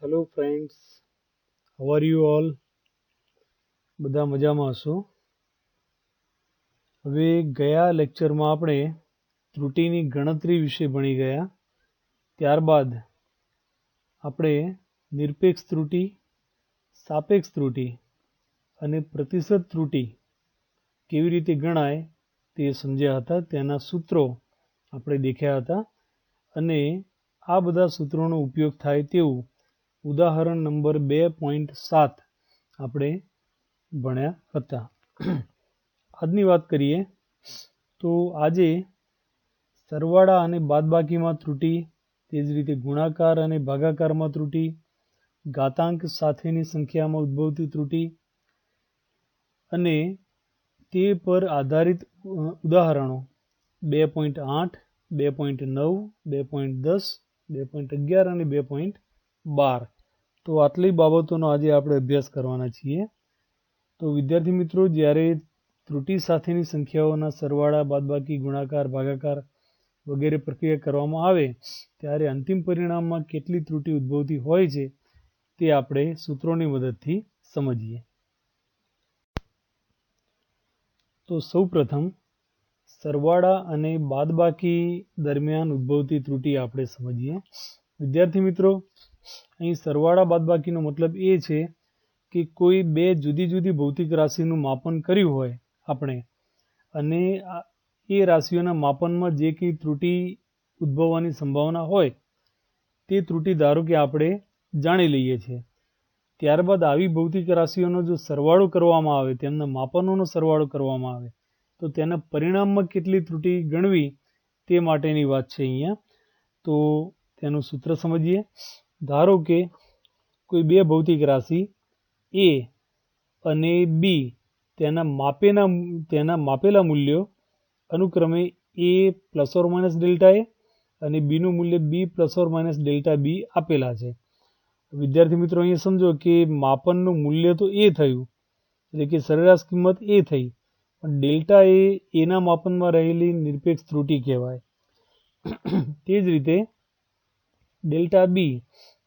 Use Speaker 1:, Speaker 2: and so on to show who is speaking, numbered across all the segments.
Speaker 1: Hello friends, how are you all? બધા મજામાં હશો? હવે ગયા લેક્ચરમાં આપણે ત્રુટિની ગણતરી વિશે ભણી ગયા. ત્યારબાદ આપણે નિરપેક્ષ ત્રુટિ, સાપેક્ષ ત્રુટિ અને પ્રતિશત ત્રુટિ કેવી રીતે ગણાય તે સમજ્યા હતા. તેના સૂત્રો આપણે દેખ્યા હતા અને આ બધા સૂત્રોનો ઉપયોગ થાય તેવું ઉદાહરણ નંબર 2.7 આપણે ભણ્યા હતા. આજની વાત કરીએ તો આજે સરવાળા અને બાદબાકીમાં ત્રુટિ, તે જ રીતે ગુણાકાર અને ભાગાકારમાં ત્રુટિ, ઘાતાંક સાથેની સંખ્યામાં ઉદ્ભવતી ત્રુટિ અને તે પર આધારિત ઉદાહરણો 2.8, 2.9, 2.10, 2.11 અને 2.12. તો આટલી બાબતોનો આજે આપણે અભ્યાસ કરવાના છીએ. તો વિદ્યાર્થી મિત્રો, જ્યારે ત્રુટિ સાથેની સંખ્યાઓના સરવાળા, બાદબાકી, ગુણાકાર, ભાગાકાર વગેરે પ્રક્રિયા કરવામાં આવે ત્યારે અંતિમ પરિણામમાં કેટલી ત્રુટિ ઉદ્ભવતી હોય છે તે આપણે સૂત્રોની મદદથી સમજીએ. તો સૌપ્રથમ સરવાળા અને બાદબાકી દરમિયાન ઉદ્ભવતી ત્રુટિ આપણે સમજીએ. વિદ્યાર્થી મિત્રો, અહીં સરવાળા બાદબાકીનો મતલબ એ છે કે કોઈ બે જુદી જુદી ભૌતિક રાશિનું માપન કર્યું હોય આપણે, અને એ રાશિઓના માપનમાં જે કંઈ ત્રુટિ ઉદ્ભવવાની સંભાવના હોય તે ત્રુટિ ધારો કે આપણે જાણી લઈએ છીએ. ત્યારબાદ આવી ભૌતિક રાશિઓનો જો સરવાળો કરવામાં આવે, તેમના માપનોનો સરવાળો કરવામાં આવે તો તેના પરિણામમાં કેટલી ત્રુટિ ગણવી તે માટેની વાત છે અહીંયા. તો તેનું સૂત્ર સમજીએ. ધારો કે કોઈ બે ભૌતિક રાશિ A અને B તેના માપેલા મૂલ્યો અનુક્રમે A ± ડેલ્ટા A અને B નું મૂલ્ય B ± ડેલ્ટા B આપેલા છે. વિદ્યાર્થી મિત્રો, અહીંયા સમજો કે માપનનું મૂલ્ય તો A થયું, એટલે કે સરેરાશ કિંમત A થઈ, પણ ડેલ્ટા એ એના માપનમાં રહેલી નિરપેક્ષ ત્રુટિ કહેવાય. તે જ રીતે ડેલ્ટા બી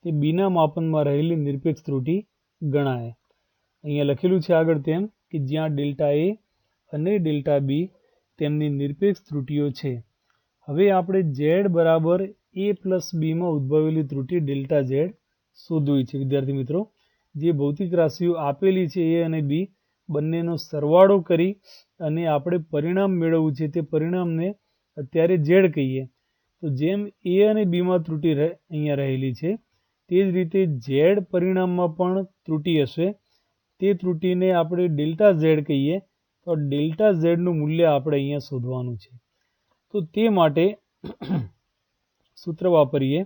Speaker 1: તે બીના માપનમાં રહેલી નિરપેક્ષ ત્રુટિ ગણાય. અહીંયા લખેલું છે આગળ તેમ કે જ્યાં ડેલ્ટા એ અને ડેલ્ટા બી તેમની નિરપેક્ષ ત્રુટિઓ છે. હવે આપણે Z બરાબર A પ્લસ બીમાં ઉદ્ભવેલી ત્રુટિ ડેલ્ટા Z શોધવી છે. વિદ્યાર્થી મિત્રો, જે ભૌતિક રાશિઓ આપેલી છે A અને B, બંનેનો સરવાળો કરી અને આપણે પરિણામ મેળવવું છે. તે પરિણામને અત્યારે Z કહીએ. તો જેમ A અને બીમાં ત્રુટિ અહીંયા રહેલી છે, તે જ રીતે Z પરિણામમાં પણ ત્રુટિ હશે. તે ત્રુટિને આપણે ડેલ્ટા Z કહીએ. તો ડેલ્ટા ઝેડનું મૂલ્ય આપણે અહીંયા શોધવાનું છે. તો તે માટે સૂત્ર વાપરીએ.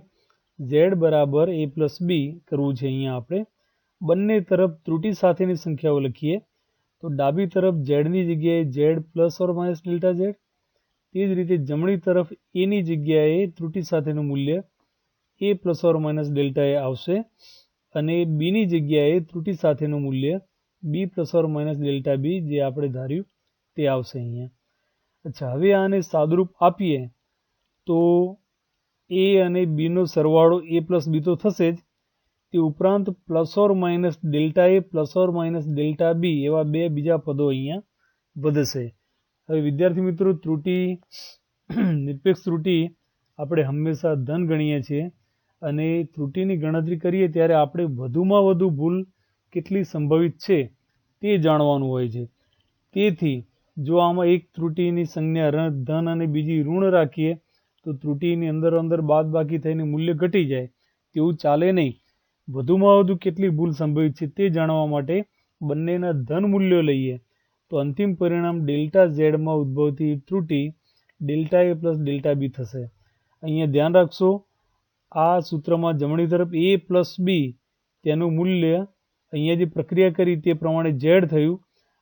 Speaker 1: Z બરાબર A પ્લસ બી કરવું છે. અહીંયા આપણે બંને તરફ ત્રુટિ સાથેની સંખ્યાઓ લખીએ. તો ડાબી તરફ ઝેડની જગ્યાએ Z ± ડેલ્ટા Z, તે જ રીતે જમણી તરફ એની જગ્યાએ ત્રુટિ સાથેનું મૂલ્ય A ± ડેલ્ટા A આવશે અને બીની જગ્યાએ ત્રુટિ સાથેનું મૂલ્ય B ± ડેલ્ટા B, જે આપણે ધાર્યું તે આવશે અહીંયા. અચ્છા, હવે આને સાદુરૂપ આપીએ તો A અને Bનો સરવાળો A પ્લસ B તો થશે જ, તે ઉપરાંત ± ડેલ્ટા A ± ડેલ્ટા B એવા બે બીજા પદો અહીંયા વધશે. હવે વિદ્યાર્થી મિત્રો, નિરપેક્ષ ત્રુટિ આપણે હંમેશા ધન ગણીએ છીએ અને ત્રુટિની ગણતરી કરીએ ત્યારે આપણે વધુમાં વધુ ભૂલ કેટલી સંભવિત છે તે જાણવાનું હોય છે. તેથી જો આમાં એક ત્રુટિની સંજ્ઞા ધન અને બીજી ઋણ રાખીએ તો ત્રુટિની અંદર બાદબાકી થઈને મૂલ્ય ઘટી જાય, તેવું ચાલે નહીં. વધુમાં વધુ કેટલી ભૂલ સંભવિત છે તે જાણવા માટે બંનેના ધન મૂલ્યો લઈએ તો અંતિમ પરિણામ ડેલ્ટા ઝેડમાં ઉદ્ભવતી ત્રુટિ delta A plus delta B થશે. અહીંયા ધ્યાન રાખશો, આ સૂત્રમાં જમણી તરફ A પ્લસ બી તેનું મૂલ્ય અહીંયા જે પ્રક્રિયા કરી તે પ્રમાણે Z થયું,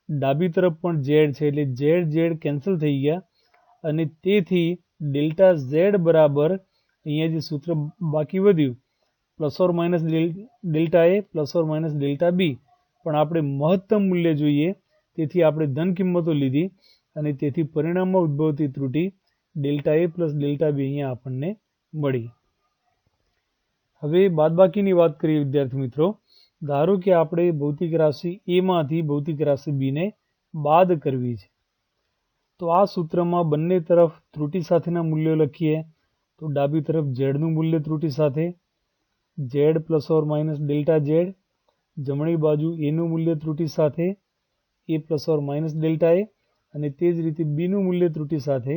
Speaker 1: ડાબી તરફ પણ Z છે એટલે Z કેન્સલ થઈ ગયા અને તેથી ડેલ્ટા Z બરાબર અહીંયા જે સૂત્ર બાકી વધ્યું ± ડેલ્ટા A ± ડેલ્ટા B, પણ આપણે મહત્તમ મૂલ્ય જોઈએ તેથી આપણે ધન કિંમતો લીધી અને તેથી પરિણામમાં ઉદ્ભવતી ત્રુટિ delta A plus delta B અહીંયા આપણને મળી. હવે બાદબાકીની વાત કરીએ વિદ્યાર્થી મિત્રો. ધારો કે આપણે ભૌતિક રાશિ એ માંથી ભૌતિક રાશિ બી ને બાદ કરવી છે. તો આ સૂત્રમાં બંને તરફ ત્રુટિ સાથેના મૂલ્યો લખીએ. તો ડાબી તરફ ઝેડનું મૂલ્ય ત્રુટિ સાથે Z plus or minus delta Z, જમણી બાજુ એનું મૂલ્ય ત્રુટિ સાથે A plus or minus delta A, અને તે જ રીતે બીનું મૂલ્ય ત્રુટિ સાથે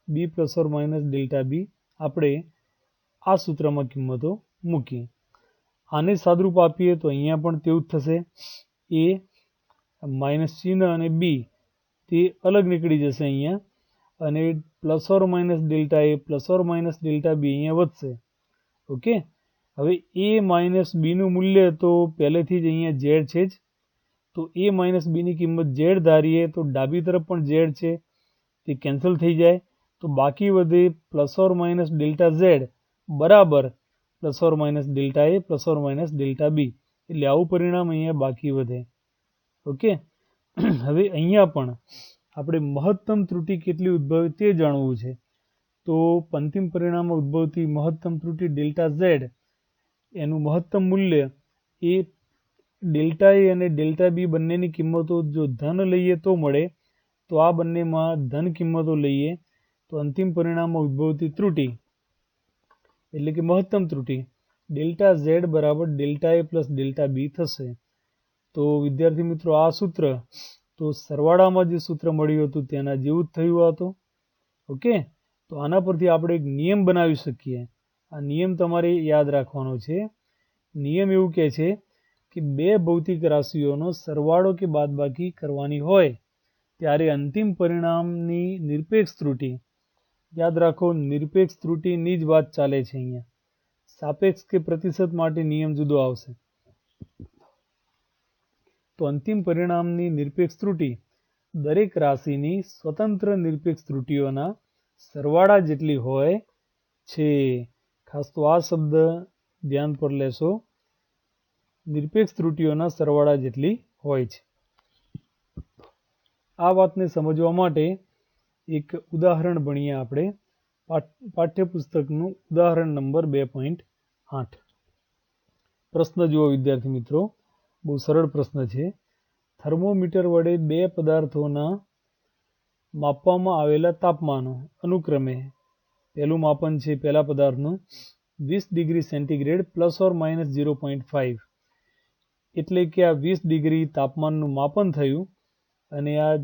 Speaker 1: B plus or minus delta B આપણે આ સૂત્રમાં કિંમતો મૂકીએ. આને સાદરૂપ આપીએ તો અહીંયા પણ તેવું જ થશે. એ માઇનસ ચિહ્ન અને બી તે અલગ નીકળી જશે અહીંયા, અને plus or minus delta A plus or minus delta B અહીંયા વધશે. ઓકે, હવે એ માઇનસ બીનું મૂલ્ય તો પહેલેથી જ અહીંયા ઝેડ છે જ, તો એ માઇનસ બીની કિંમત ઝેડ ધારીએ તો ડાબી તરફ પણ ઝેડ છે, તે કેન્સલ થઈ જાય. તો બાકી વધે plus or minus delta Z બરાબર plus or minus delta A plus or minus delta B, એટલે આવું પરિણામ અહીંયા બાકી વધે. ઓકે, હવે અહીંયા પણ આપણે મહત્તમ ત્રુટિ કેટલી ઉદ્ભવે તે જાણવું છે. તો અંતિમ પરિણામમાં ઉદ્ભવતી મહત્તમ ત્રુટિ ડેલ્ટા ઝેડ એનું મહત્તમ મૂલ્ય એ ડેલ્ટા એ અને ડેલ્ટા બી બંનેની કિંમતો જો ધન લઈએ તો મળે, તો આ બંનેમાં ધન કિંમતો લઈએ તો અંતિમ પરિણામમાં ઉદ્ભવતી ત્રુટિ એટલે કે મહત્તમ ત્રુટિ ડેલ્ટા ઝેડ બરાબર ડેલ્ટા એ પ્લસ ડેલ્ટા બી થશે. તો વિદ્યાર્થી મિત્રો આ સૂત્ર તો સરવાળામાં જે સૂત્ર મળ્યું હતું તેના જેવું જ થયું હતું. ઓકે, તો આના પરથી આપણે એક નિયમ બનાવી શકીએ. આ નિયમ તમારે યાદ રાખવાનો છે. નિયમ એવું કહે છે કે બે ભૌતિક રાશિઓનો સરવાળો કે બાદબાકી કરવાની હોય ત્યારે અંતિમ પરિણામની નિરપેક્ષ ત્રુટિ, યાદ રાખો નિરપેક્ષ ત્રુટિની જ વાત ચાલે છે અહીંયા. સાપેક્ષ કે પ્રતિશત માટે નિયમ જુદો આવશે. તો અંતિમ પરિણામની નિરપેક્ષ ત્રુટિ દરેક રાશિની સ્વતંત્ર નિરપેક્ષ ત્રુટિઓના સરવાળા જેટલી હોય છે. ખાસ તો આ શબ્દ ધ્યાન પર લેશો, નિરપેક્ષ ત્રુટિઓના સરવાળા જેટલી હોય છે. આ વાતને સમજવા માટે એક ઉદાહરણ ભણીએ આપણે. પાઠ્યપુસ્તકનું ઉદાહરણ નંબર 2.8. પ્રશ્ન જુઓ વિદ્યાર્થી મિત્રો, બહુ સરળ પ્રશ્ન છે. થર્મોમીટર વડે બે પદાર્થોના માપવામાં આવેલા તાપમાનો અનુક્રમે પહેલું માપન છે પહેલા પદાર્થનું 20 degree centigrade plus or minus 0.5, એટલે કે આ 20 ડિગ્રી તાપમાનનું માપન થયું અને આ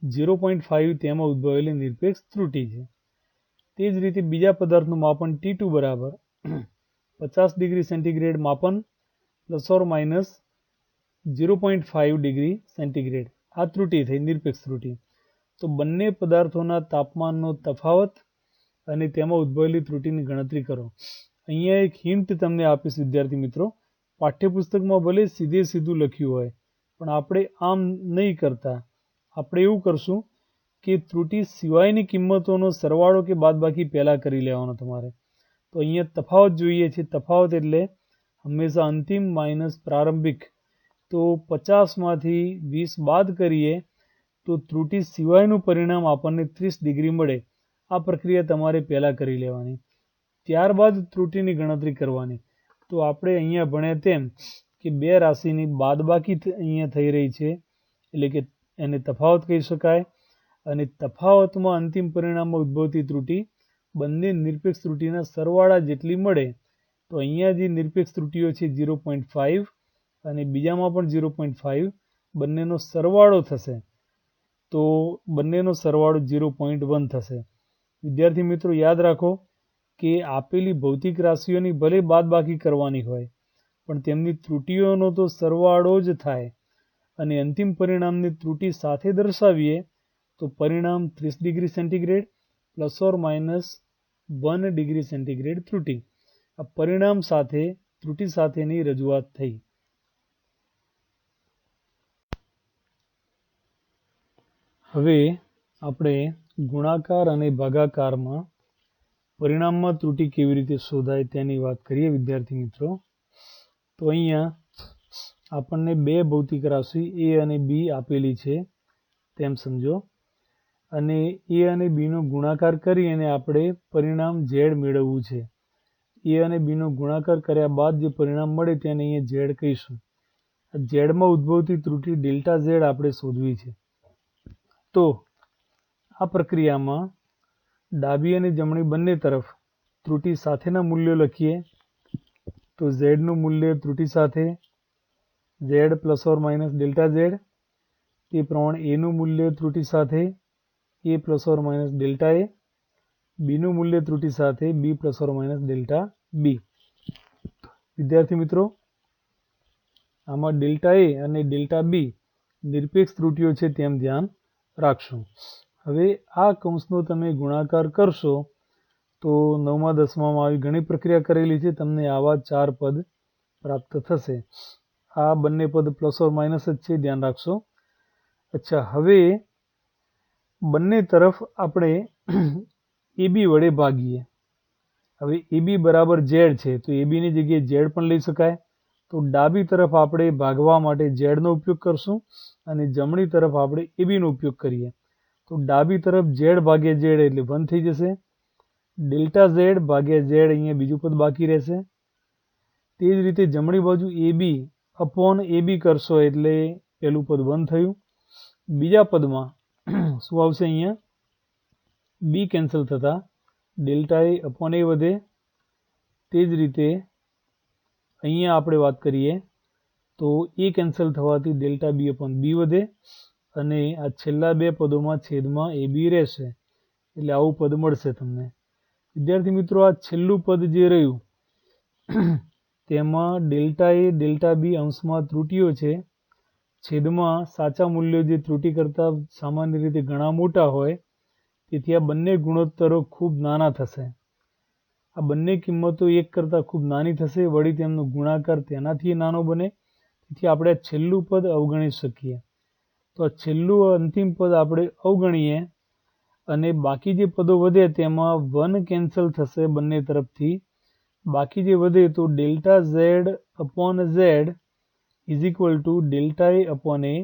Speaker 1: 0.5 તેમાં ઉદ્ભવેલી નિરપેક્ષ ત્રુટિ છે. તે જ રીતે બીજા પદાર્થનું માપન T2 બરાબર 50 ડિગ્રી સેન્ટીગ્રેડ માપન plus or minus 0.5 degree centigrade, આ ત્રુટિ થઈ નિરપેક્ષ ત્રુટિ. તો બંને પદાર્થોના તાપમાનનો તફાવત અને તેમાં ઉદ્ભવેલી ત્રુટિની ગણતરી કરો. અહીંયા એક હિન્ટ તમને આપીશ વિદ્યાર્થી મિત્રો. પાઠ્યપુસ્તકમાં ભલે સીધું લખ્યું હોય, પણ આપણે આમ નહીં કરતા. આપણે એવું કરશું કે ત્રુટિ સિવાયની કિંમતોનો સરવાળો કે બાદબાકી પહેલાં કરી લેવાનો તમારે. તો અહીંયા તફાવત જોઈએ છે. તફાવત એટલે હંમેશા અંતિમ માઇનસ પ્રારંભિક. તો 50માંથી 20 બાદ કરીએ તો ત્રુટિ સિવાયનું પરિણામ આપણને 30 ડિગ્રી મળે. આ પ્રક્રિયા તમારે પહેલાં કરી લેવાની, ત્યારબાદ ત્રુટિની ગણતરી કરવાની. તો આપણે અહીંયા ભણ્યા તેમ કે બે રાશિની બાદબાકી અહીંયા થઈ રહી છે, એટલે કે એને તફાવત કહી શકાય. અને તફાવતમાં અંતિમ પરિણામમાં ઉદ્ભવતી ત્રુટિ બંને નિરપેક્ષ ત્રુટિના સરવાળા જેટલી મળે. તો અહીંયા જે નિરપેક્ષ ત્રુટિઓ છે 0.5 અને બીજામાં પણ 0.5, બંનેનો સરવાળો થશે તો બંનેનો સરવાળો 0.1 થશે. વિદ્યાર્થી મિત્રો યાદ રાખો કે આપેલી ભૌતિક રાશિઓની ભલે બાદબાકી કરવાની હોય, પણ તેમની ત્રુટિઓનો તો સરવાળો જ થાય. અને અંતિમ પરિણામની ત્રુટિ સાથે દર્શાવીએ તો પરિણામ 30 degree centigrade plus or minus 1 degree centigrade ત્રુટિ. આ પરિણામ સાથે ત્રુટિ સાથેની રજૂઆત થઈ. હવે આપણે ગુણાકાર અને ભાગાકારમાં પરિણામમાં ત્રુટિ કેવી રીતે શોધાય તેની વાત કરીએ વિદ્યાર્થી મિત્રો. તો અહીંયા આપણને બે ભૌતિક રાશિ એ અને બી આપેલી છે તેમ સમજો, અને એ અને બીનો ગુણાકાર કરી અને આપણે પરિણામ ઝેડ મેળવવું છે. એ અને બીનો ગુણાકાર કર્યા બાદ જે પરિણામ મળે તેને અહીંયા ઝેડ કહીશું. ઝેડમાં ઉદ્ભવતી ત્રુટિ ડેલ્ટા ઝેડ આપણે શોધવી છે. તો આ પ્રક્રિયામાં ડાબી અને જમણી બંને તરફ ત્રુટિ સાથેના મૂલ્યો લખીએ. તો ઝેડનું મૂલ્ય ત્રુટિ સાથે Z plus or minus delta Z, તે પ્રમાણે એનું મૂલ્ય ત્રુટિ સાથે A plus or minus delta A, બીનું મૂલ્ય ત્રુટિ સાથે B plus or minus delta B. વિદ્યાર્થી મિત્રો, આમાં ડેલ્ટા એ અને ડેલ્ટા બી નિરપેક્ષ ત્રુટિઓ છે તેમ ધ્યાન રાખશું. હવે આ કૌંસનો તમે ગુણાકાર કરશો તો 9મા 10મામાં આવી ઘણી પ્રક્રિયા કરેલી છે, તમને આવા 4 પદ પ્રાપ્ત થશે. આ બંને પદ પ્લસ ઓર માઇનસ જ છે, ધ્યાન રાખશો. અચ્છા, હવે બંને તરફ આપણે AB વડે ભાગીએ. હવે AB બરાબર ઝેડ છે તો ABની જગ્યાએ ઝેડ પણ લઈ શકાય. તો ડાબી તરફ આપણે ભાગવા માટે ઝેડનો ઉપયોગ કરશું અને જમણી તરફ આપણે ABનો ઉપયોગ કરીએ. તો ડાબી તરફ ઝેડ ભાગ્યા ઝેડ એટલે 1 થઈ જશે. ડેલ્ટા ઝેડ ભાગ્યા ઝેડ અહીંયા બીજું પદ બાકી રહેશે. તે જ રીતે જમણી બાજુ AB અપોન AB કરશો એટલે પહેલું પદ 1 થયું. બીજા પદમાં શું આવશે? અહીંયા B કેન્સલ થતા ડેલ્ટા એ અપોન એ વધે. તે જ રીતે અહીંયા આપણે વાત કરીએ તો એ કેન્સલ થવાથી ડેલ્ટા બી અપોન બી વધે અને આ છેલ્લા બે પદોમાં છેદમાં AB રહેશે એટલે આવું પદ મળશે તમને. વિદ્યાર્થી મિત્રો, આ છેલ્લું પદ જે રહ્યું તેમાં ડેલ્ટા એ ડેલ્ટા બી અંશમાં ત્રુટિઓ છે. છેદમાં સાચા મૂલ્યો જે ત્રુટિ કરતાં સામાન્ય રીતે ઘણા મોટા હોય, તેથી આ બંને ગુણોત્તરો ખૂબ નાના થશે. આ બંને કિંમતો 1 કરતાં ખૂબ નાની થશે, વળી તેમનો ગુણાકાર તેનાથી નાનો બને, તેથી આપણે આ છેલ્લું પદ અવગણી શકીએ. તો આ છેલ્લું અંતિમ પદ આપણે અવગણીએ અને બાકી જે પદો વધે તેમાં 1 કેન્સલ થશે બંને તરફથી. બાકી જે વધે તો delta Z upon Z is equal to delta A upon A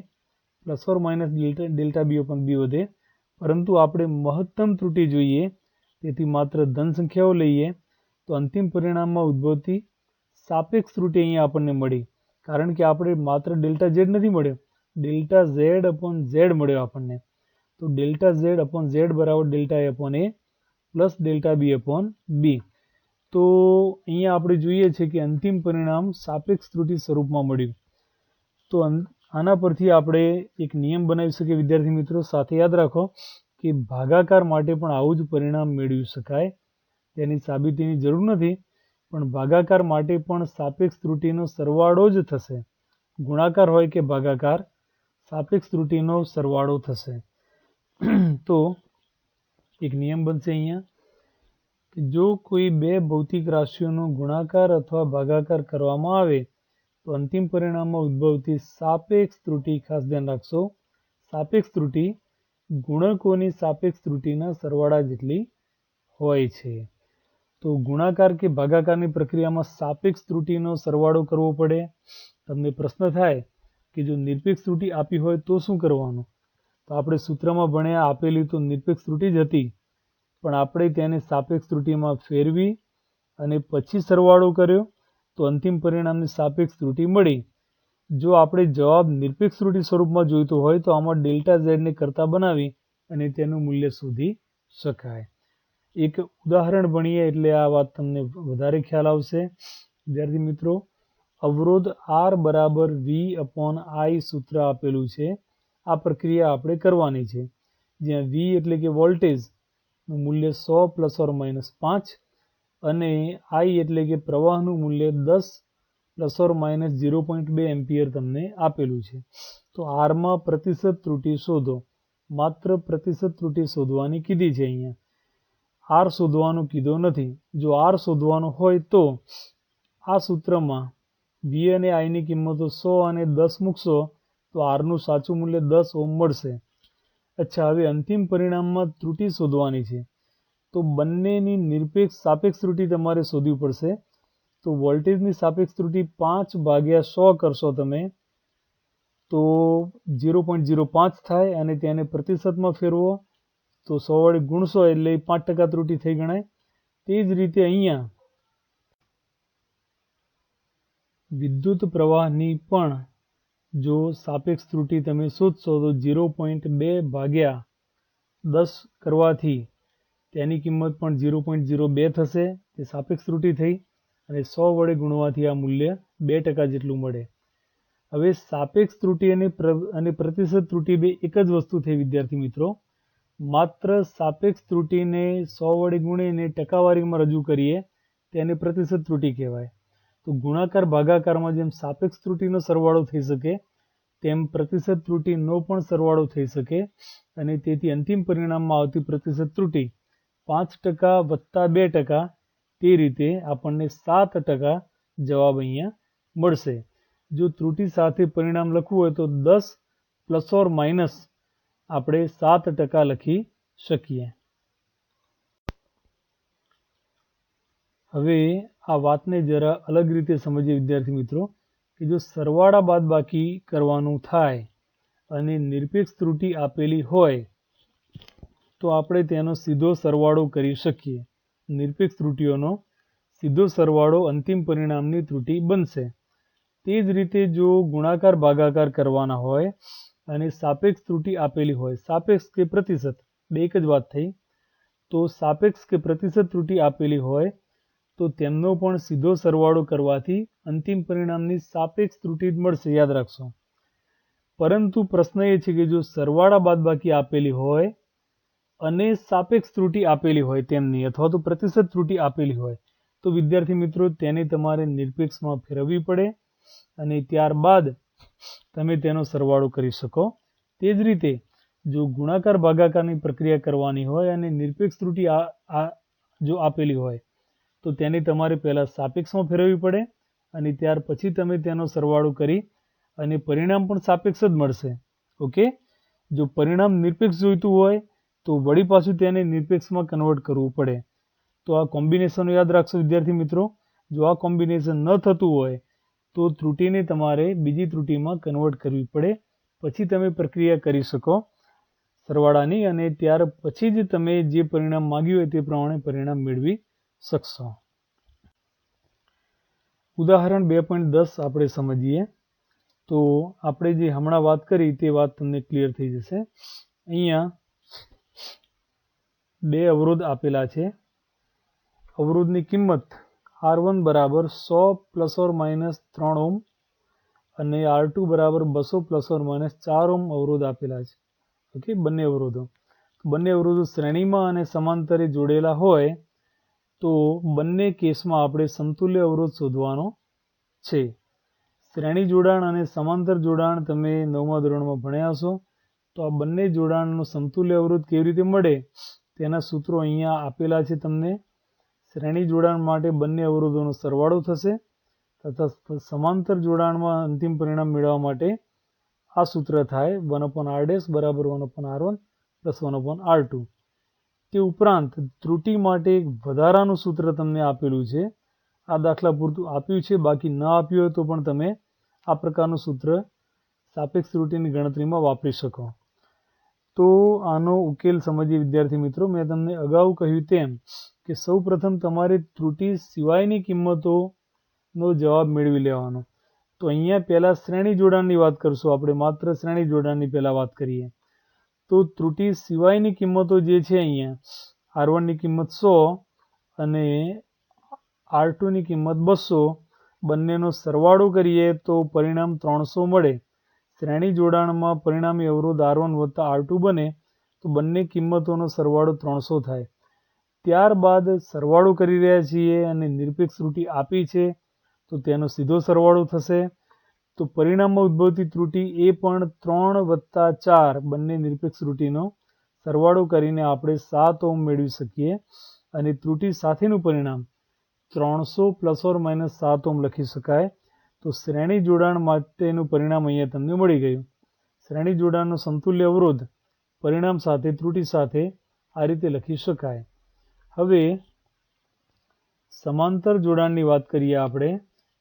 Speaker 1: plus or minus delta B upon B વધે. પરંતુ આપણે મહત્તમ ત્રુટિ જોઈએ, તેથી માત્ર ધન સંખ્યાઓ લઈએ તો અંતિમ પરિણામમાં ઉદ્ભવતી સાપેક્ષ ત્રુટિ અહીંયા આપણને મળી. કારણ કે આપણે માત્ર ડેલ્ટા ઝેડ નથી મળ્યો, ડેલ્ટા ઝેડ અપોન ઝેડ મળ્યો આપણને. તો ડેલ્ટા ઝેડ અપોન ઝેડ બરાબર delta A upon A plus delta B upon બી. તો અહીંયા આપણે જોઈએ છે કે અંતિમ પરિણામ સાપેક્ષ ત્રુટિ સ્વરૂપમાં મળ્યું. તો આના પરથી આપણે એક નિયમ બનાવી શકીએ. વિદ્યાર્થી મિત્રો, સાથે યાદ રાખો કે ભાગાકાર માટે પણ આવું જ પરિણામ મેળવી શકાય. તેની સાબિતીની જરૂર નથી, પણ ભાગાકાર માટે પણ સાપેક્ષ ત્રુટિનો સરવાળો જ થશે. ગુણાકાર હોય કે ભાગાકાર, સાપેક્ષ ત્રુટિનો સરવાળો થશે. તો એક નિયમ બનશે અહીંયા કે જો કોઈ બે ભૌતિક રાશિઓનો ગુણાકાર અથવા ભાગાકાર કરવામાં આવે તો અંતિમ પરિણામમાં ઉદ્ભવતી સાપેક્ષ ત્રુટિ, ખાસ ધ્યાન રાખશો, સાપેક્ષ ત્રુટિ ગુણકોની સાપેક્ષ ત્રુટિના સરવાળા જેટલી હોય છે. તો ગુણાકાર કે ભાગાકારની પ્રક્રિયામાં સાપેક્ષ ત્રુટિનો સરવાળો કરવો પડે. તમને પ્રશ્ન થાય કે જો નિરપેક્ષ ત્રુટિ આપી હોય તો શું કરવાનું? તો આપણે સૂત્રમાં ભણ્યા, આપેલી તો નિરપેક્ષ ત્રુટિ જ હતી, પણ આપણે તેને સાપેક્ષ ત્રુટિમાં ફેરવી અને પછી સરવાળો કર્યો તો અંતિમ પરિણામની સાપેક્ષ ત્રુટિ મળી. જો આપણે જવાબ નિરપેક્ષ ત્રુટિ સ્વરૂપમાં જોઈતો હોય તો આમાં ડેલ્ટા ઝેડને કરતા બનાવી અને તેનું મૂલ્ય શોધી શકાય. એક ઉદાહરણ ભણીએ એટલે આ વાત તમને વધારે ખ્યાલ આવશે. વિદ્યાર્થી મિત્રો, અવરોધ R બરાબર V અપોન I સૂત્ર આપેલું છે. આ પ્રક્રિયા આપણે કરવાની છે, જ્યાં V એટલે કે વોલ્ટેજનું મૂલ્ય 100 પ્લસ ઓર માઇનસ 5 અને I એટલે કે પ્રવાહનું મૂલ્ય 10 પ્લસ ઓર માઇનસ 0.2 એમ્પિયર તમને આપેલું છે. તો Rમાં પ્રતિશત ત્રુટિ શોધો. માત્ર પ્રતિશત ત્રુટિ શોધવાની કીધી છે. અહીંયા R શોધવાનું કીધો નથી. જો R શોધવાનું હોય તો આ સૂત્રમાં V અને I ની કિંમતો 100 અને 10 મૂકશો તો R નું સાચું મૂલ્ય 10 ઓહ્મ મળશે. અચ્છા, હવે અંતિમ પરિણામમાં ત્રુટિ શોધવાની છે, તો બંનેની નિરપેક્ષ સાપેક્ષ ત્રુટિ તમારે શોધવી પડશે. તો વોલ્ટેજની સાપેક્ષ ત્રુટિ 5 ભાગ્યા 100 કરશો તમે તો 0.05 થાય અને તેને પ્રતિશતમાં ફેરવો તો 100 વડે ગુણશો એટલે 5% ત્રુટિ થઈ ગણાય. તે જ રીતે અહીંયા વિદ્યુત પ્રવાહની પણ જો સાપેક્ષ ત્રુટિ તમે શોધશો તો 0.2 ભાગ્યા 10 કરવાથી તેની કિંમત પણ 0.02 થશે. તે સાપેક્ષ ત્રુટિ થઈ અને 100 વડે ગુણવાથી આ મૂલ્ય 2% જેટલું મળે. હવે સાપેક્ષ ત્રુટિ અને પ્રતિશત ત્રુટિ બે એક જ વસ્તુ થઈ વિદ્યાર્થી મિત્રો. માત્ર સાપેક્ષ ત્રુટિને 100 વડે ગુણીને ટકાવારીમાં રજૂ કરીએ તેને પ્રતિશત ત્રુટિ કહેવાય. તો ગુણાકાર ભાગાકારમાં જેમ સાપેક્ષ ત્રુટિનો સરવાળો થઈ શકે તેમ પ્રતિશત ત્રુટિનો પણ સરવાળો થઈ શકે અને તેથી અંતિમ પરિણામમાં આવતી પ્રતિશત ત્રુટિ 5% વત્તા 2% તે રીતે આપણને 7% જવાબ અહીંયા મળશે. જો ત્રુટિ સાથે પરિણામ લખવું હોય તો 10 પ્લસ ઓર માઇનસ આપણે 7% લખી શકીએ. હવે આ વાતને જરા અલગ રીતે સમજીએ વિદ્યાર્થી મિત્રો કે જો સરવાળા બાદબાકી કરવાનું થાય અને નિરપેક્ષ ત્રુટિ આપેલી હોય તો આપણે તેનો સીધો સરવાળો કરી શકીએ. નિરપેક્ષ ત્રુટિઓનો સીધો સરવાળો અંતિમ પરિણામની ત્રુટિ બનશે. તે જ રીતે જો ગુણાકાર ભાગાકાર કરવાના હોય અને સાપેક્ષ ત્રુટિ આપેલી હોય, સાપેક્ષ કે પ્રતિશત બે એક જ વાત થઈ, તો સાપેક્ષ કે પ્રતિશત ત્રુટિ આપેલી હોય તો તેમનો પણ સીધો સરવાળો કરવાથી અંતિમ પરિણામની સાપેક્ષ ત્રુટિ જ મળશે, યાદ રાખશો. પરંતુ પ્રશ્ન એ છે કે જો સરવાળા બાદબાકી આપેલી હોય અને સાપેક્ષ ત્રુટિ આપેલી હોય તેમની અથવા તો પ્રતિશત ત્રુટિ આપેલી હોય તો વિદ્યાર્થી મિત્રો તેને તમારે નિરપેક્ષમાં ફેરવવી પડે અને ત્યારબાદ તમે તેનો સરવાળો કરી શકો. તે જ રીતે જો ગુણાકાર ભાગાકારની પ્રક્રિયા કરવાની હોય અને નિરપેક્ષ ત્રુટિ જો આપેલી હોય તો તેને તમારે પહેલાં સાપેક્ષમાં ફેરવવી પડે અને ત્યાર પછી તમે તેનો સરવાળો કરી અને પરિણામ પણ સાપેક્ષ જ મળશે. ઓકે, જો પરિણામ નિરપેક્ષ જોઈતું હોય તો વળી પાછું તેને નિરપેક્ષમાં કન્વર્ટ કરવું પડે. તો આ કોમ્બિનેશનો યાદ રાખશો વિદ્યાર્થી મિત્રો. જો આ કોમ્બિનેશન ન થતું હોય તો ત્રુટિને તમારે બીજી ત્રુટિમાં કન્વર્ટ કરવી પડે, પછી તમે પ્રક્રિયા કરી શકો સરવાળાની અને ત્યાર પછી જ તમે જે પરિણામ માંગ્યું હોય તે પ્રમાણે પરિણામ મેળવી શકશો. ઉદાહરણ 2.10 આપણે સમજીએ તો આપણે જે હમણાં વાત કરી તે વાત તમને ક્લિયર થઈ જશે. અહીંયા બે અવરોધ આપેલા છે. અવરોધની કિંમત R1 બરાબર 100 પ્લસ ઓર માઇનસ 3 ઓમ અને R2 બરાબર 200 પ્લસ ઓર માઇનસ 4 ઓમ અવરોધ આપેલા છે. ઓકે, બંને અવરોધો શ્રેણીમાં અને સમાંતરે જોડેલા હોય તો બંને કેસમાં આપણે સમતુલ્ય અવરોધ શોધવાનો છે. શ્રેણી જોડાણ અને સમાંતર જોડાણ તમે 9મા ધોરણમાં ભણ્યા હશો. તો આ બંને જોડાણનો સમતુલ્ય અવરોધ કેવી રીતે મળે તેના સૂત્રો અહીંયા આપેલા છે તમને. શ્રેણી જોડાણ માટે બંને અવરોધોનો સરવાળો થશે તથા સમાંતર જોડાણમાં અંતિમ પરિણામ મેળવવા માટે આ સૂત્ર થાય 1/r' બરાબર 1/r1 પ્લસ 1/r2. તે ઉપરાંત ત્રુટિ માટે એક વધારાનું સૂત્ર તમને આપેલું છે. આ દાખલા પૂરતું આપ્યું છે, બાકી ન આપ્યું હોય તો પણ તમે આ પ્રકારનું સૂત્ર સાપેક્ષ ત્રુટિની ગણતરીમાં વાપરી શકો. તો આનો ઉકેલ સમજીએ વિદ્યાર્થી મિત્રો. મેં તમને અગાઉ કહ્યું તેમ કે સૌ પ્રથમ તમારે ત્રુટિ સિવાયની કિંમતોનો જવાબ મેળવી લેવાનો. તો અહીંયા પહેલાં શ્રેણી જોડાણની વાત કરશું આપણે, માત્ર શ્રેણી જોડાણની પહેલાં વાત કરીએ તો ત્રુટિ સિવાયની કિંમતો જે છે અહીંયા R1ની કિંમત 100 અને R2ની કિંમત 200, બંનેનો સરવાળો કરીએ તો પરિણામ 300 મળે. શ્રેણી જોડાણમાં પરિણામી અવરોધ R1 વત્તા R2 બને તો બંને કિંમતોનો સરવાળો 300 થાય. ત્યારબાદ સરવાળો કરી રહ્યા છીએ અને નિરપેક્ષ ત્રુટિ આપી છે તો તેનો સીધો સરવાળો થશે. તો પરિણામમાં ઉદ્ભવતી ત્રુટિ એ પણ 3 વત્તા 4 બંને નિરપેક્ષ ત્રુટિનો સરવાળો કરીને આપણે 7 ઓમ મેળવી શકીએ અને ત્રુટિ સાથેનું પરિણામ 300 પ્લસ ઓર માઇનસ 7 ઓમ લખી શકાય. તો શ્રેણી જોડાણ માટેનું પરિણામ અહીંયા તમને મળી ગયું. શ્રેણી જોડાણનો સમતુલ્ય અવરોધ પરિણામ સાથે ત્રુટિ સાથે આ રીતે લખી શકાય. હવે સમાંતર જોડાણની વાત કરીએ આપણે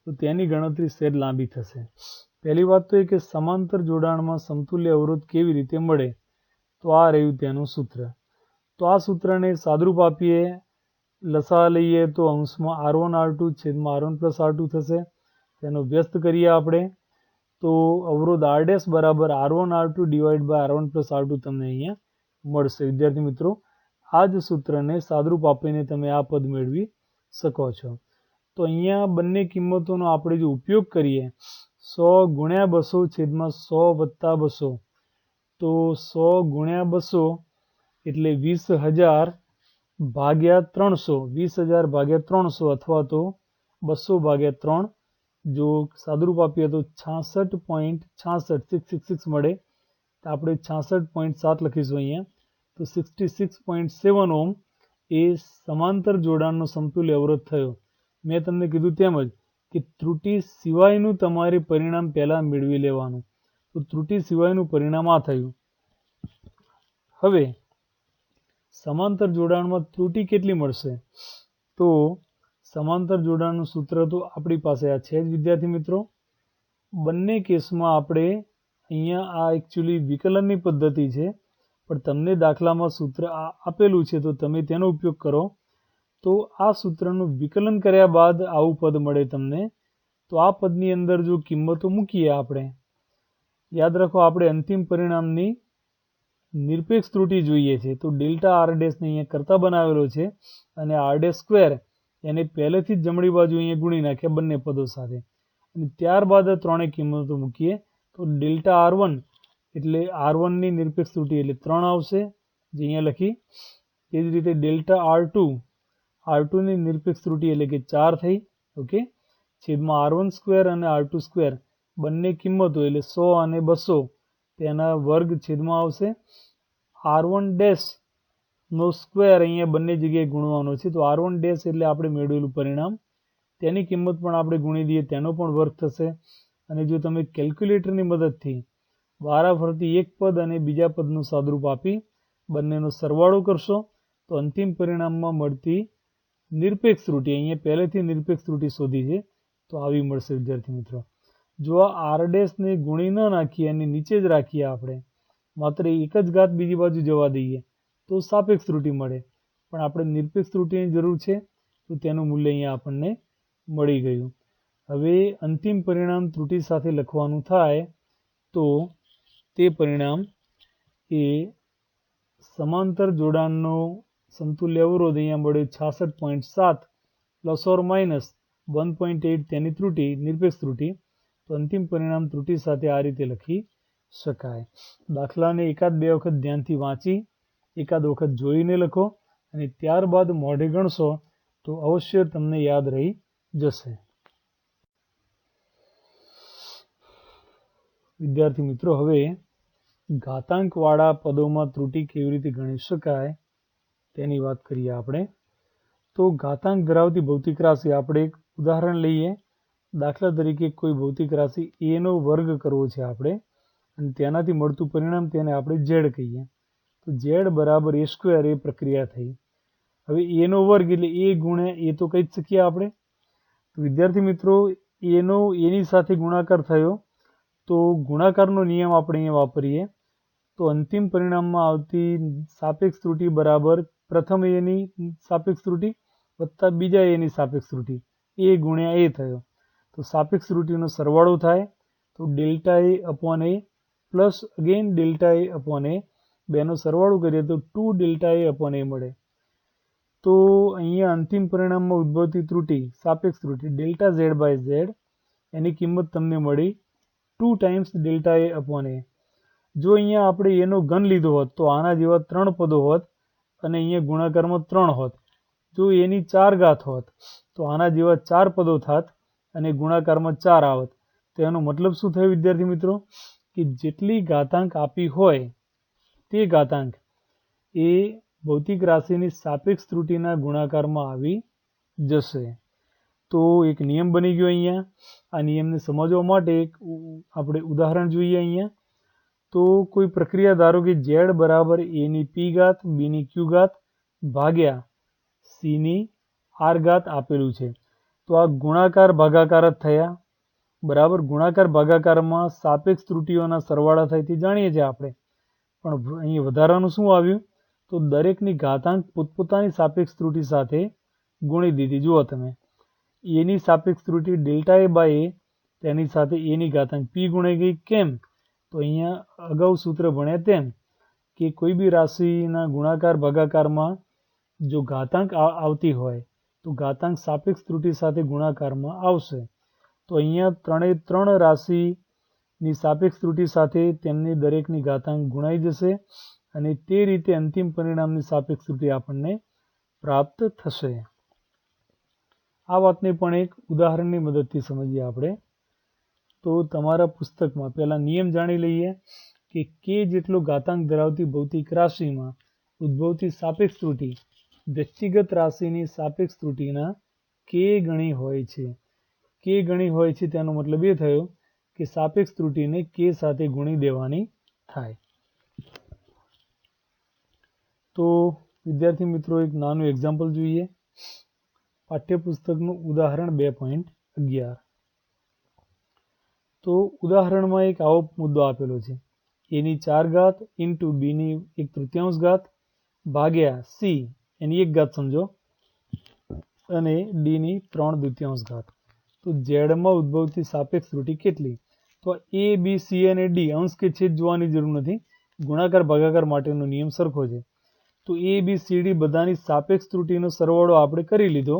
Speaker 1: તો તેની ગણતરી સહેજ લાંબી થશે. પહેલી વાત તો એ કે સમાંતર જોડાણમાં સમતુલ્ય અવરોધ કેવી રીતે મળે, તો આ રહ્યું તેનું સૂત્ર. તો આ સૂત્રને સાદુરૂપ આપીએ, લસા લઈએ તો અંશમાં R1 R2 છેદમાં R1 પ્લસ R2 થશે તેનો વ્યસ્ત કરીએ આપણે તો અવરોધ R ડેશ બરાબર R1 R2 divide by R1 plus R2 તમને અહીંયા મળશે. વિદ્યાર્થી મિત્રો, આ જ સૂત્રને સાદરૂપ આપીને તમે આ પદ મેળવી શકો છો. તો અહીંયા બંને કિંમતોનો આપણે જો ઉપયોગ કરીએ 100 ગુણ્યા 200 છેદમાં 100 વત્તા 200, તો 100 ગુણ્યા 200 એટલે 20,000 ભાગ્યા 300, 20,000 ભાગ્યા 300 અથવા તો 200 ભાગ્યા 3, જો સાદુરૂપ આપીએ તો 66.66 મળે. તો આપણે 66.7 લખીશું અહીંયા. તો 66.7 ઓહ્મ એ સમાંતર જોડાણનો સમતુલ્ય અવરોધ થયો. મેં તમને કીધું તેમજ કે ત્રુટિ સિવાયનું તમારે પરિણામ પહેલાં મેળવી લેવાનું. તો ત્રુટિ સિવાયનું પરિણામ આ થયું. હવે સમાંતર જોડાણમાં ત્રુટિ કેટલી મળશે? તો સમાંતર જોડાણનું સૂત્ર તો આપણી પાસે આ છે જ વિદ્યાર્થી મિત્રો. બંને કેસમાં આપણે અહીંયા આ એકચ્યુઅલી વિકલનની પદ્ધતિ છે, પણ તમને દાખલામાં સૂત્ર આપેલું છે તો તમે તેનો ઉપયોગ કરો. તો આ સૂત્રનું વિકલન કર્યા બાદ આવું પદ મળે તમને. તો આ પદની અંદર જો કિંમતો મૂકીએ આપણે, યાદ રાખો આપણે અંતિમ પરિણામની નિરપેક્ષ ત્રુટિ જોઈએ છે. તો ડેલ્ટા આર ડેશને અહીંયા કરતા બનાવેલો છે અને આર ડેશ સ્ક્વેર એને પહેલેથી જ જમણી બાજુ અહીંયા ગુણી નાખ્યા બંને પદો સાથે, અને ત્યારબાદ ત્રણેય કિંમતો મૂકીએ તો ડેલ્ટા R1 એટલે R1ની નિરપેક્ષ ત્રુટિ એટલે 3 આવશે, જે અહીંયા લખી. તે જ રીતે ડેલ્ટા R2ની નિરપેક્ષ ત્રુટિ એટલે કે 4 થઈ. ઓકે, છેદમાં R1 સ્ક્વેર અને R2 સ્ક્વેર બંને કિંમતો એટલે 100 અને 200 તેના વર્ગ છેદમાં આવશે. R1 ડેશ નો સ્ક્વેર અહીંયા બંને જગ્યાએ ગુણવાનો છે. તો R1 ડેશ એટલે આપણે મેળવેલું પરિણામ, તેની કિંમત પણ આપણે ગુણી દઈએ, તેનો પણ વર્ગ થશે. અને જો તમે કેલ્ક્યુલેટરની મદદથી વારાફરતી એક પદ અને બીજા પદનું સાદરૂપ આપી બંનેનો સરવાળો કરશો તો અંતિમ પરિણામમાં મળતી નિરપેક્ષ ત્રુટિ, અહીંયા પહેલેથી નિરપેક્ષ ત્રુટિ શોધી છે તો આવી મળશે વિદ્યાર્થી મિત્રો. જો આ આર ડેશને ગુણી ન નાખીએ અને નીચે જ રાખીએ આપણે, માત્ર એક જ ઘાત બીજી બાજુ જવા દઈએ તો સાપેક્ષ ત્રુટિ મળે, પણ આપણે નિરપેક્ષ ત્રુટિની જરૂર છે તો તેનું મૂલ્ય અહીંયા આપણને મળી ગયું. હવે અંતિમ પરિણામ ત્રુટિ સાથે લખવાનું થાય તો તે પરિણામ એ સમાંતર જોડાણનો સમતુલ્ય અવરોધ અહીંયા મળ્યો 66.7 પ્લસ ઓર માઇનસ 1.8 તેની ત્રુટિ નિરપેક્ષ ત્રુટિ. તો અંતિમ પરિણામ ત્રુટિ સાથે આ રીતે લખી શકાય. દાખલાને એકાદ બે વખત ધ્યાનથી વાંચી એકાદ વખત જોઈને લખો અને ત્યારબાદ મોઢે ગણશો તો અવશ્ય તમને યાદ રહી જશે. વિદ્યાર્થી મિત્રો, હવે ઘાતાંકવાળા પદોમાં ત્રુટિ કેવી રીતે ગણી શકાય તેની વાત કરીએ આપણે. તો ઘાતાંક ધરાવતી ભૌતિક રાશિ, આપણે એક ઉદાહરણ લઈએ. દાખલા તરીકે કોઈ ભૌતિક રાશિ a નો વર્ગ કરવો છે આપણે, અને તેનાથી મળતું પરિણામ તેને આપણે z કહીએ. તો z બરાબર a સ્ક્વેર એ પ્રક્રિયા થઈ. હવે a નો વર્ગ એટલે a ગુણ્યા a તો કહી જ શકીએ આપણે. તો વિદ્યાર્થી મિત્રો, a નો a ની સાથે ગુણાકાર થયો તો ગુણાકારનો નિયમ આપણે અહીંયા વાપરીએ તો અંતિમ પરિણામમાં આવતી સાપેક્ષ ત્રુટિ બરાબર પ્રથમ a ની સાપેક્ષ ત્રુટિ વત્તા બીજા a ની સાપેક્ષ ત્રુટિ, a ગુણ્યા a થયો. તો સાપેક્ષ ત્રુટિનો સરવાળો થાય તો delta a upon a plus again delta a upon a, બેનો સરવાળો કરીએ તો 2 ડેલ્ટા a અપોન a મળે. તો અહીંયા અંતિમ પરિણામમાં ઉદ્ભવતી ત્રુટિ સાપેક્ષ ત્રુટિ ડેલ્ટા z બાય z, એની કિંમત તમને મળી 2 times delta a upon a. જો અહીંયા આપણે એનો ઘન લીધો હોત તો આના જેવા 3 પદો હોત અને અહીંયા ગુણાકારમાં 3 હોત. જો એની 4 ઘાત હોત તો આના જેવા 4 પદો થાત અને ગુણાકારમાં 4 આવત. તો એનો મતલબ શું થયો વિદ્યાર્થી મિત્રો, કે જેટલી ઘાતાંક આપી હોય તે ઘાતાંક એ ભૌતિક રાશિની સાપેક્ષ ત્રુટિના ગુણાકારમાં આવી જશે. તો એક નિયમ બની ગયો અહીંયા. આ નિયમને સમજવા માટે એક આપણે ઉદાહરણ જોઈએ અહીંયા. તો કોઈ પ્રક્રિયા ધારો કે z બરાબર a ની p ઘાત b ની q ઘાત ભાગ્યા c ની r ઘાત આપેલું છે. તો આ ગુણાકાર ભાગાકાર જ થયા બરાબર. ગુણાકાર ભાગાકારમાં સાપેક્ષ ત્રુટિઓના સરવાળા થાય તે જાણીએ છીએ આપણે, પણ અહીં વધારાનું શું આવ્યું તો દરેકની ઘાતાંક પોતપોતાની સાપેક્ષ ત્રુટિ સાથે ગુણી દીધી. જુઓ તમે, a ની સાપેક્ષ ત્રુટિ ડેલ્ટા a બાય a તેની સાથે a ની ઘાતાંક p ગુણાઈ ગઈ. કેમ? તો અહીંયા અગાઉ સૂત્ર ભણ્યા તેમ કે કોઈ બી રાશિના ગુણાકાર ભાગાકારમાં જો ઘાતાંક આવતી હોય તો ઘાતાંક સાપેક્ષ ત્રુટિ સાથે ગુણાકારમાં આવશે. તો અહીંયા ત્રણ રાશિની સાપેક્ષ ત્રુટિ સાથે તેમની દરેકની ઘાતાંક ગુણાઈ જશે અને તે રીતે અંતિમ પરિણામની સાપેક્ષ ત્રુટિ આપણને પ્રાપ્ત થશે. આ વાતને પણ એક ઉદાહરણની મદદથી સમજીએ આપણે. તો તમારા પુસ્તકમાં પહેલા નિયમ જાણી લઈએ કે k જેટલો ઘાતાંક ધરાવતી ભૌતિક રાશિમાં ઉદ્ભવતી સાપેક્ષ ત્રુટિ વ્યક્તિગત રાશિની સાપેક્ષ ત્રુટિના k ગણી હોય છે. k ગણી હોય છે તેનો મતલબ એ થયો કે સાપેક્ષ ત્રુટિને k સાથે ગુણી દેવાની થાય. તો વિદ્યાર્થી મિત્રો એક નાનું એક્ઝામ્પલ જોઈએ. પાઠ્યપુસ્તકનું ઉદાહરણ 2.11. તો ઉદાહરણમાં એક આવો મુદ્દો આપેલો છે. a ની 4 ઘાત ઇન્ટુ b ની 1/3 ઘાત ભાગ્યા c એની 1 ઘાત સમજો અને d ની 3/2 ઘાત. તો z માં ઉદ્ભવતી સાપેક્ષ ત્રુટિ કેટલી? તો a b c અને d અંશ કે છેદ જોવાની જરૂર નથી. ગુણાકાર ભાગાકાર માટેનો નિયમ સરખો છે. તો a b c d બધાની સાપેક્ષ ત્રુટિનો સરવાળો આપણે કરી લીધો,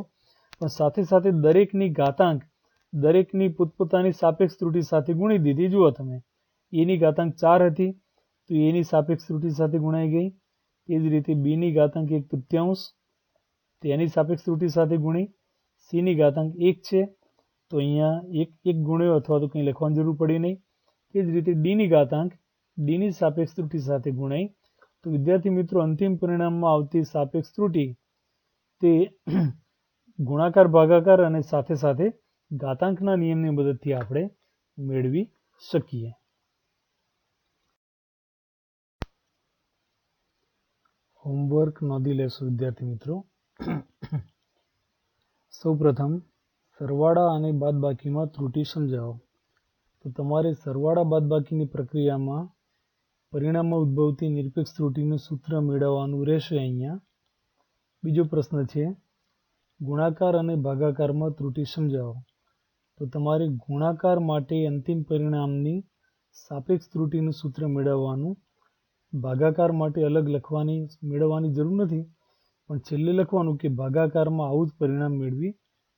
Speaker 1: પણ સાથે સાથે દરેકની ઘાતાંક દરેકની પોતપોતાની સાપેક્ષ ત્રુટિ સાથે ગુણી દીધી. જુઓ તમે, a ની ઘાતાંક 4 હતી તો a ની સાપેક્ષ ત્રુટિ સાથે ગુણાઈ ગઈ. તે જ રીતે b ની ઘાતાંક 1/3 તેની સાપેક્ષ ત્રુટિ સાથે ગુણી. c ની ઘાતાંક 1 છે તો અહીંયા એક ગુણ્યો અથવા તો કંઈ લખવાની જરૂર પડી નહીં. તે જ રીતે d ની ઘાતાંક d ની સાપેક્ષ ત્રુટિ સાથે ગુણાઈ. તો વિદ્યાર્થી મિત્રો અંતિમ પરિણામમાં આવતી સાપેક્ષ ત્રુટિ તે ગુણાકાર ભાગાકાર અને સાથે સાથે ઘાતાંકના નિયમની મદદથી આપણે મેળવી શકીએ. હોમવર્ક નોંધી લેશો વિદ્યાર્થી મિત્રો. સૌપ્રથમ સરવાળા અને બાદબાકીમાં ત્રુટિ સમજાવો. તો તમારે સરવાળા બાદબાકીની પ્રક્રિયામાં પરિણામમાં ઉદ્ભવતી નિરપેક્ષ ત્રુટિનું સૂત્ર મેળવવાનું રહેશે. અહીંયા બીજો પ્રશ્ન છે ગુણાકાર અને ભાગાકારમાં ત્રુટિ સમજાવો. તો તમારે ગુણાકાર માટે અંતિમ પરિણામની સાપેક્ષ ત્રુટિનું સૂત્ર મેળવવાનું, ભાગાકાર માટે અલગ મેળવવાની જરૂર નથી, પણ છેલ્લે લખવાનું કે ભાગાકારમાં આવું જ પરિણામ મેળવી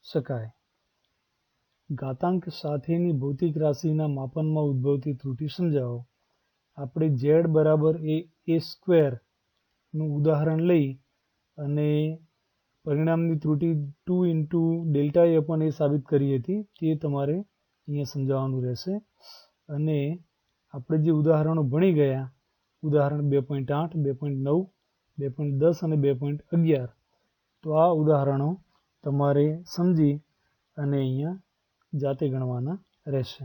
Speaker 1: શકાય. ઘાતાંક સાથેની ભૌતિક રાશિના માપનમાં ઉદ્ભવતી ત્રુટિ સમજાવો. આપણે z બરાબર a² નું ઉદાહરણ લઈ અને પરિણામની ત્રુટિ 2 × ∆a/a સાબિત કરી હતી. તે તમારે અહીંયા સમજાવવાનું રહેશે. અને આપણે જે ઉદાહરણો ભણી ગયા, ઉદાહરણ 2.8, 2.9, 2.10 અને 2.11, તો આ ઉદાહરણો તમારે સમજી અને અહીંયા જાતે ગણવાના રહેશે.